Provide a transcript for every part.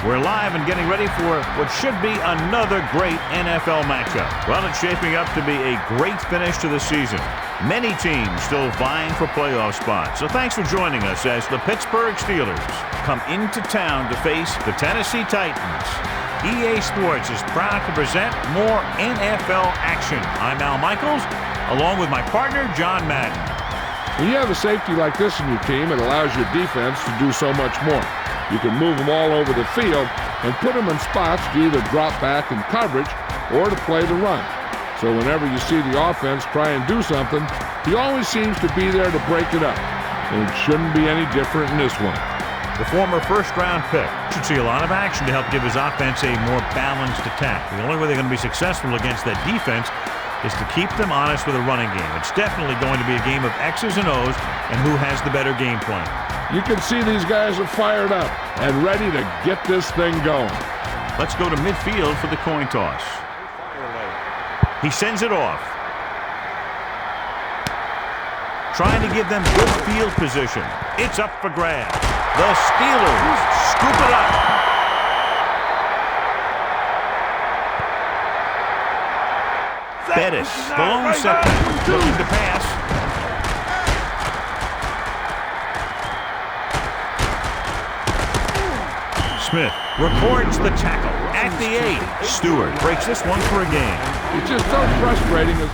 We're live and getting ready for what should be another great NFL matchup. Well, it's shaping up to be a great finish to the season. Many teams still vying for playoff spots. So thanks for joining us as the Pittsburgh Steelers come into town to face the Tennessee Titans. EA Sports is proud to present more NFL action. I'm Al Michaels, along with my partner, John Madden. When you have a safety like this in your team, it allows your defense to do so much more. You can move them all over the field and put them in spots to either drop back in coverage or to play the run. So whenever you see the offense try and do something, he always seems to be there to break it up. And it shouldn't be any different in this one. The former first-round pick should see a lot of action to help give his offense a more balanced attack. The only way they're going to be successful against that defense is to keep them honest with a running game. It's definitely going to be a game of X's and O's and who has the better game plan. You can see these guys are fired up and ready to get this thing going. Let's go to midfield for the coin toss. He sends it off. Trying to give them good field position. It's up for grabs. The Steelers scoop it up. Bettis, the lone second, looking to pass. Smith records the tackle at the 8. Stewart breaks this one for a gain. It's just so frustrating. With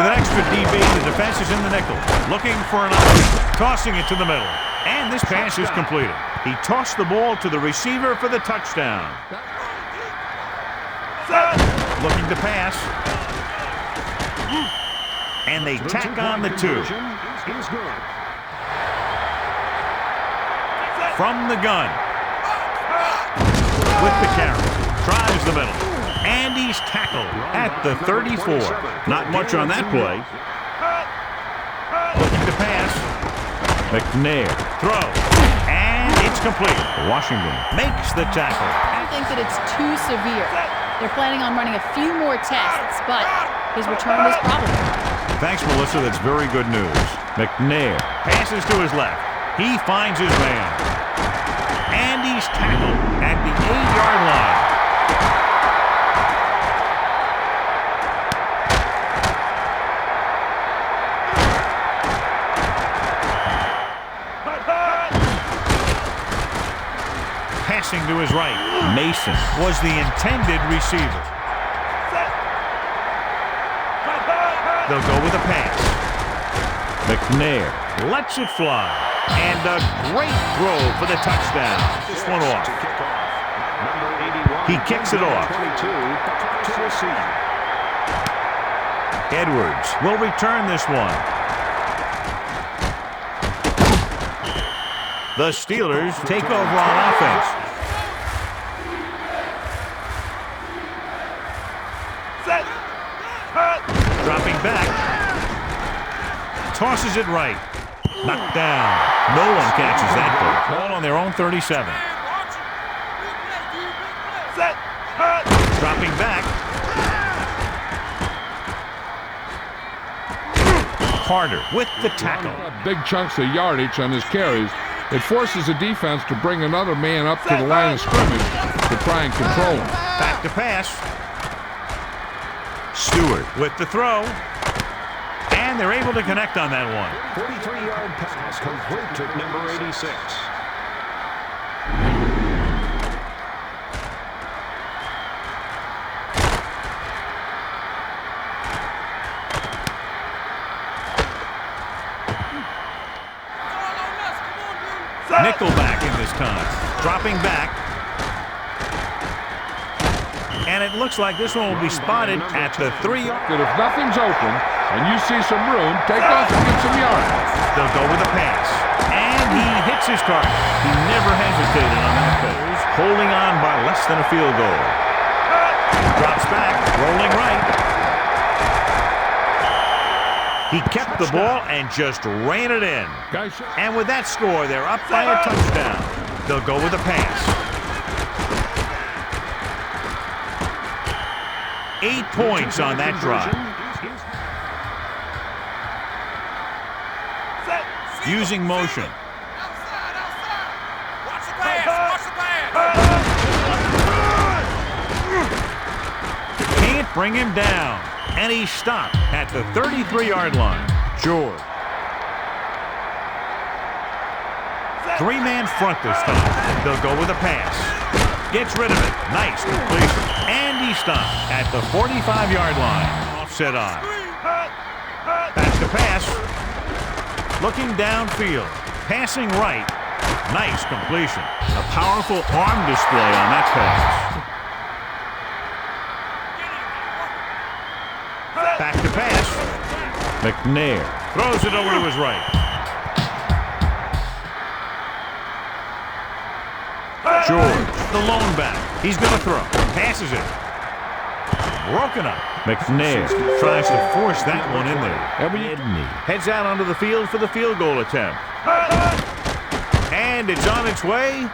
an extra DB, the defense is in the nickel. Looking for an option. Tossing it to the middle. And this pass is completed. He tossed the ball to the receiver for the touchdown. Looking to pass. And they tack on the 2. From the gun. With the carry. Tries the middle. And he's tackled at the 34. Not much on that play. Looking to pass. McNair. Throw. And it's complete. Washington makes the tackle. I think that it's too severe. They're planning on running a few more tests, but his return is probable. Thanks, Melissa. That's very good news. McNair passes to his left. He finds his man. And he's tackled at the 8-yard line. Passing to his right. Mason was the intended receiver. They'll go with a pass. McNair lets it fly. And a great throw for the touchdown. This one off. He kicks it off. Edwards will return this one. The Steelers take over on offense. Dropping back. Tosses it right. Knocked down. No one catches that ball. Ball on their own 37. Dropping back. Carter with the tackle. Big chunks of yardage on his carries. It forces the defense to bring another man up to the line of scrimmage to try and control him. Back to pass. Stewart with the throw. And they're able to connect on that one. 43-yard pass complete to number 86. Nickelback in this time. Dropping back. And it looks like this one will be spotted at the 3-yard. That if nothing's open and you see some room, take off and get some yards. They'll go with a pass. And he hits his target. He never hesitated on that pass. Holding on by less than a field goal. Drops back. Rolling right. He kept the ball and just ran it in. And with that score, they're up by a touchdown. They'll go with a pass. 8 points on that drive. Using motion. bring him down. And he stopped at the 33-yard line. George. Three-man front this time. They'll go with a pass. Gets rid of it. Nice completion. And he stopped at the 45-yard line. Offset on. That's the pass. Looking downfield. Passing right. Nice completion. A powerful arm display on that pass. Back to pass. McNair throws it over to his right. George, the lone back. He's going to throw. Passes it. Broken up. McNair tries to force that one in there. Heads out onto the field for the field goal attempt. And it's on its way.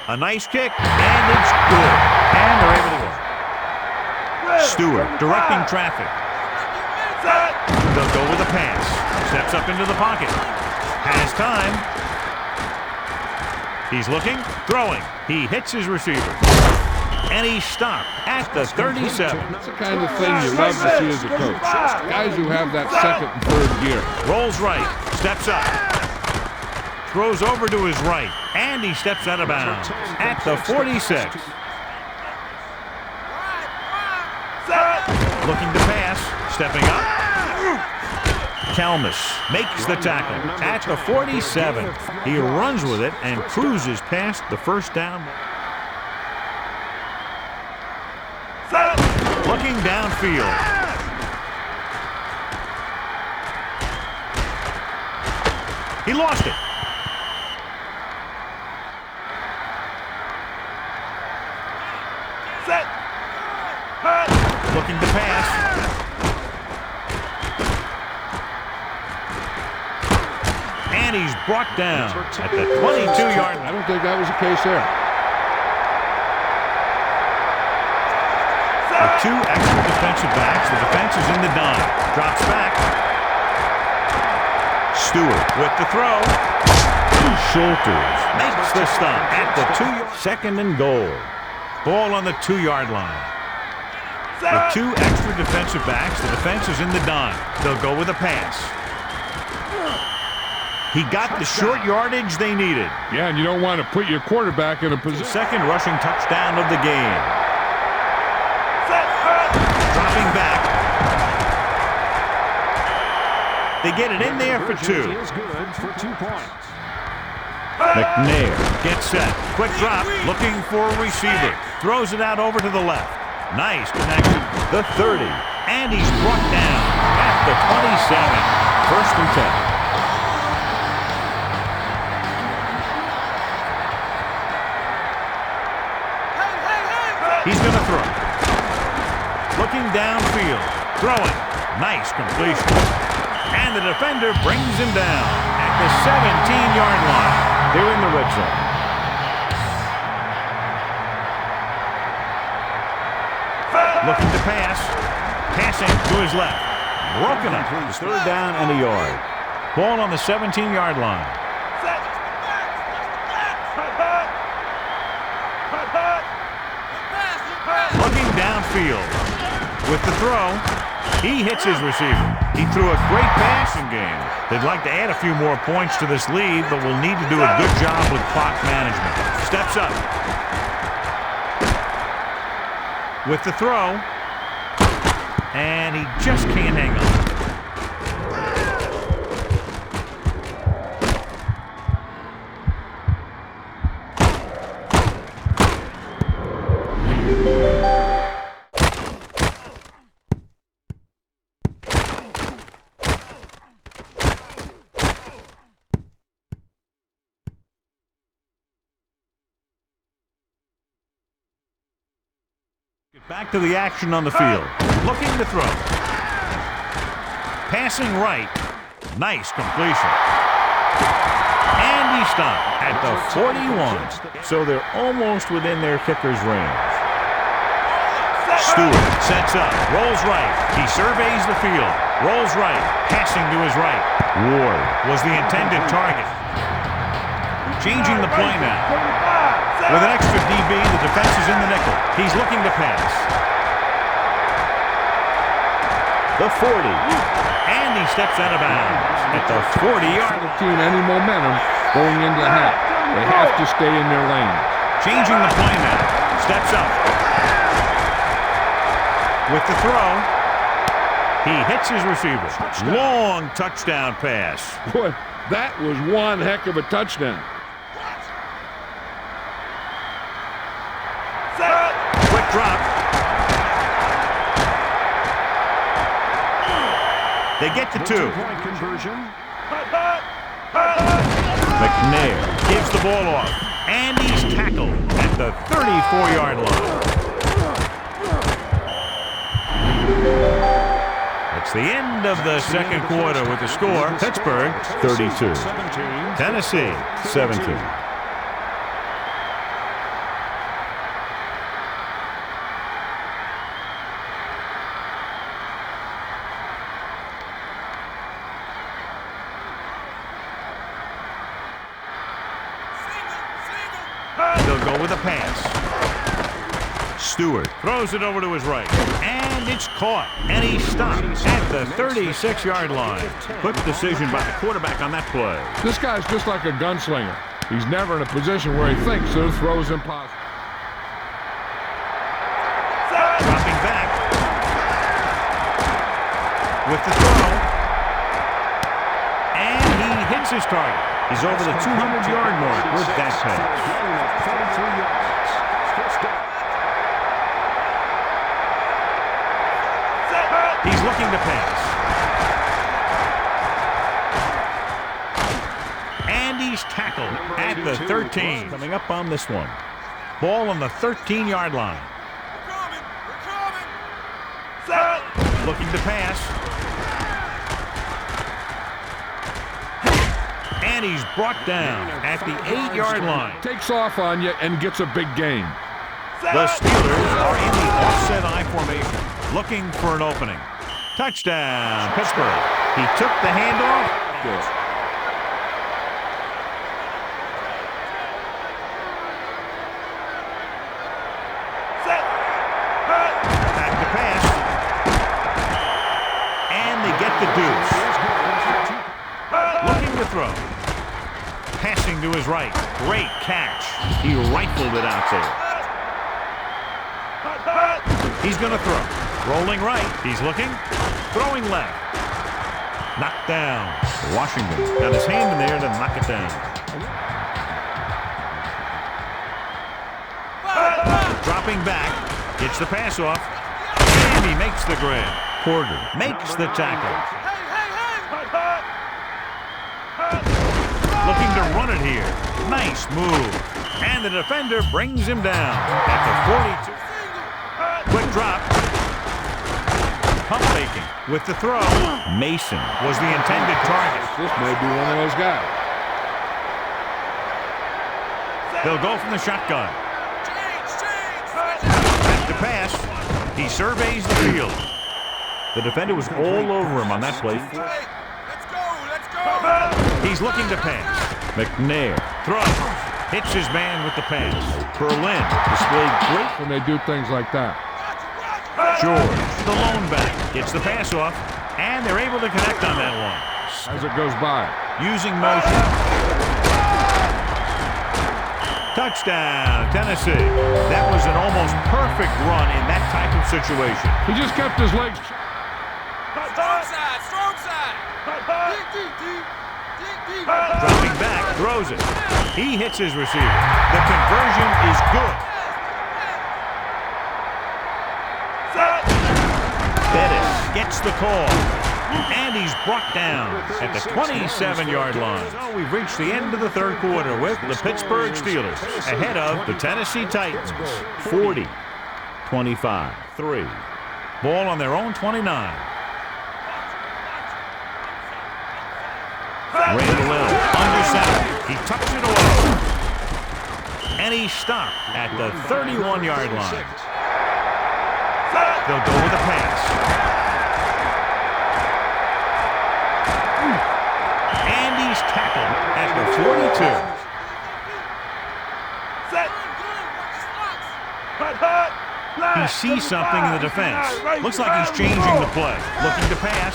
A nice kick. And it's good. And they're able to go. Stewart directing traffic. They'll go with a pass. Steps up into the pocket. Has time. He's looking, throwing. He hits his receiver. And he stopped at the 37. That's the kind of thing you love to see as a coach. Guys who have that second and third gear. Rolls right. Steps up. Throws over to his right. And he steps out of bounds at the 46. Looking to pass. Stepping up. Kalmus makes the tackle at the 47. He runs with it and cruises past the first down. Looking downfield. He lost it. Looking to pass. And he's brought down at the 22-yard line. I don't think that was the case there. With two extra defensive backs, the defense is in the dime. Drops back. Stewart with the throw. Schulters makes the stop at the 2-yard. Second and goal. Ball on the 2-yard line. With two extra defensive backs, the defense is in the dime. They'll go with a pass. He got the short yardage they needed. Yeah, and you don't want to put your quarterback in a position. Second rushing touchdown of the game. Dropping back. They get it in there for two. McNair gets set. Quick drop. Looking for a receiver. Throws it out over to the left. Nice connection. The 30. And he's brought down at the 27. First and 10. He's going to throw. Looking downfield. Throwing. Nice completion. And the defender brings him down at the 17-yard line. They're in the red zone. Looking to pass. Passing to his left. Broken up. Third down and a yard. Ball on the 17-yard line. Looking downfield. With the throw, he hits his receiver. He threw a great passing game. They'd like to add a few more points to this lead, but will need to do a good job with clock management. Steps up. With the throw. And he just can't hang on. Back to the action on the field. Looking to throw. Passing right. Nice completion. And he stopped at the 41. So they're almost within their kicker's range. Stewart sets up. Rolls right. He surveys the field. Rolls right. Passing to his right. Ward was the intended target. Changing the play now. With an extra DB, the defense is in the nickel. He's looking to pass. the 40. And he steps out of bounds at the 40-yard line. The team any momentum going into the half. They have to stay in their lane. Changing the play now. Steps up. With the throw. He hits his receiver. Long touchdown pass. Boy, that was one heck of a touchdown. Quick drop. They get to 2. McNair gives the ball off. And he's tackled at the 34-yard line. It's the end of the second quarter with the score. Pittsburgh 32. Tennessee 17. They'll go with a pass. Stewart throws it over to his right. And it's caught. And he stops at the 36-yard line. Quick decision by the quarterback on that play. This guy's just like a gunslinger. He's never in a position where he thinks the throw's impossible. Dropping back. With the throw. And he hits his target. He's over the 200-yard mark with that pass. He's looking to pass. And he's tackled at the 13. Coming up on this one. Ball on the 13-yard line. Looking to pass. And he's brought down at the 8-yard line. Takes off on you and gets a big gain. The Steelers are in the offset I formation, looking for an opening. Touchdown, Pittsburgh. He took the handoff. Good. Back to pass. And they get the deuce. Looking to throw. Passing to his right. Great catch. He rifled it out there. He's going to throw. Rolling right. He's looking. Throwing left. Knocked down. Washington got his hand in there to knock it down. Dropping back. Gets the pass off. And he makes the grab. Porter makes the tackle. Looking to run it here. Nice move. And the defender brings him down at the 42. Quick drop. Pump faking with the throw. Mason was the intended target. This may be one of those guys. They'll go from the shotgun. Back to pass. He surveys the field. The defender was all over him on that play. He's looking to pass. McNair throws. Hits his man with the pass. Berlin displayed great When they do things like that. George, the lone back, gets the pass off, and they're able to connect on that one. As it goes by. Using motion. Touchdown, Tennessee. That was an almost perfect run in that type of situation. He just kept his legs. Strong side, strong side. Dropping back, throws it. He hits his receiver. The conversion is good. Bettis gets the call. And he's brought down at the 27-yard line. So we've reached the end of the third quarter with the Pittsburgh Steelers ahead of the Tennessee Titans. 40-25-3. Ball on their own 29. Randle under center. He tucks it away. And he's stopped at the 31-yard line. They'll go with a pass. And he's tackled at the 42. He sees something in the defense. Looks like he's changing the play. Looking to pass.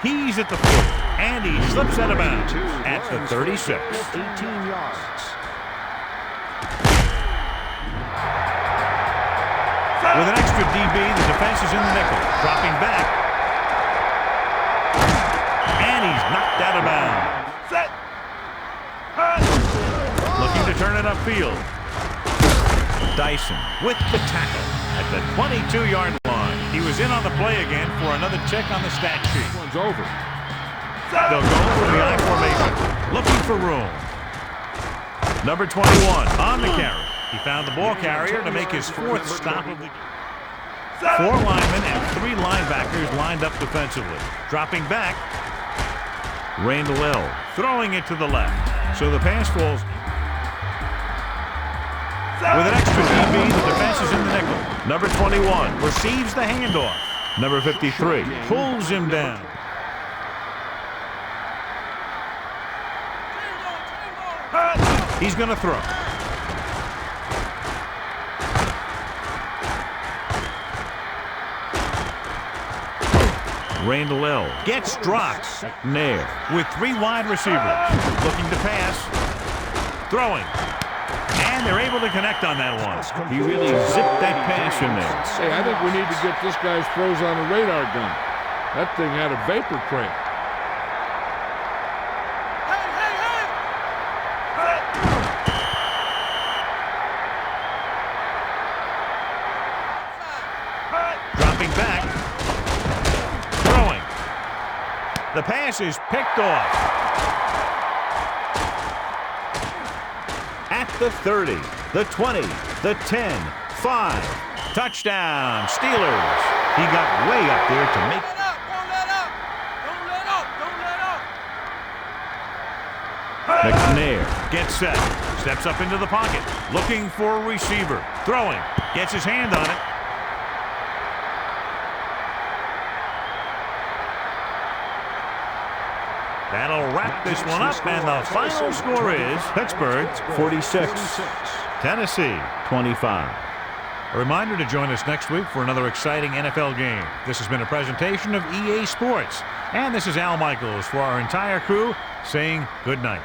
He's at the 40, and he slips out of bounds at the 36. 18 yards. With an extra DB, the defense is in the nickel. Dropping back. And he's knocked out of bounds. Looking to turn it upfield. Dyson with the tackle at the 22-yard line. He was in on the play again for another check on the stat sheet. One's over. They'll go for the I formation, looking for room. Number 21 on the carry. He found the ball carrier to make his fourth stop of the game. 4 linemen and 3 linebackers lined up defensively. Dropping back. Randle throwing it to the left. So the pass falls. With an extra DB, the defense is in the nickel. Number 21 receives the handoff. Number 53 pulls him down. He's going to throw. Randle gets dropped. McNair with 3 wide receivers. Looking to pass. Throwing. And they're able to connect on that one. He really zipped that pass in there. Hey, I think we need to get this guy's throws on a radar gun. That thing had a vapor trail. Dropping back. Throwing. The pass is picked off. At the 30, the 20, the 10, 5. Touchdown, Steelers. He got way up there to make. McNair gets set. Steps up into the pocket. Looking for a receiver. Throwing. Gets his hand on it. That'll wrap this one up, and the final score is Pittsburgh 46, Tennessee 25. A reminder to join us next week for another exciting NFL game. This has been a presentation of EA Sports, and this is Al Michaels for our entire crew saying good night.